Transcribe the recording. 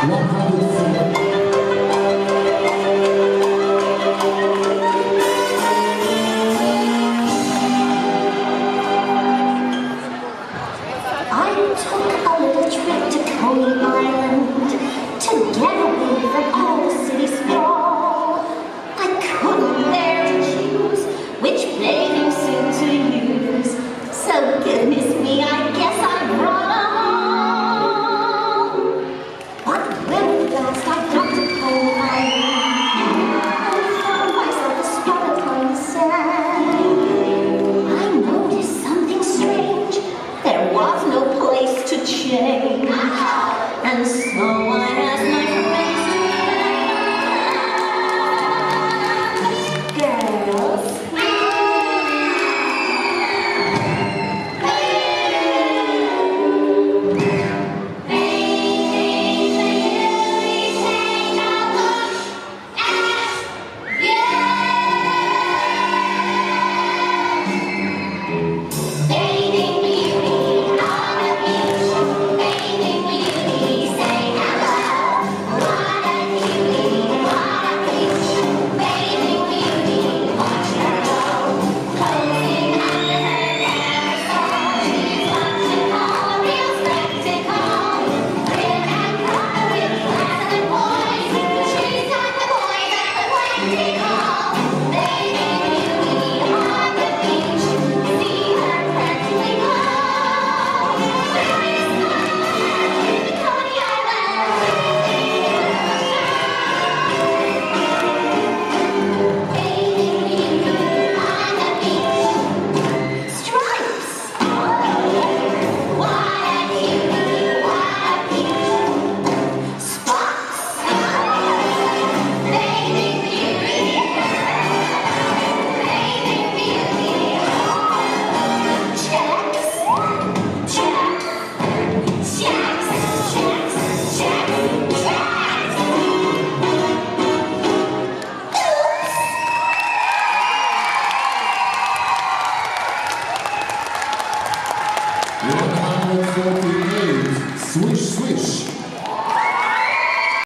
took a little trip to Coney Island to get away from all the city sprawl. I couldn't bear to choose which bathing suit to use, so goodness me, I guess I brought 'em all. But when last I got to Coney Island, I found myself a spot on the sand. I noticed something strange. There was no place to change, and so I asked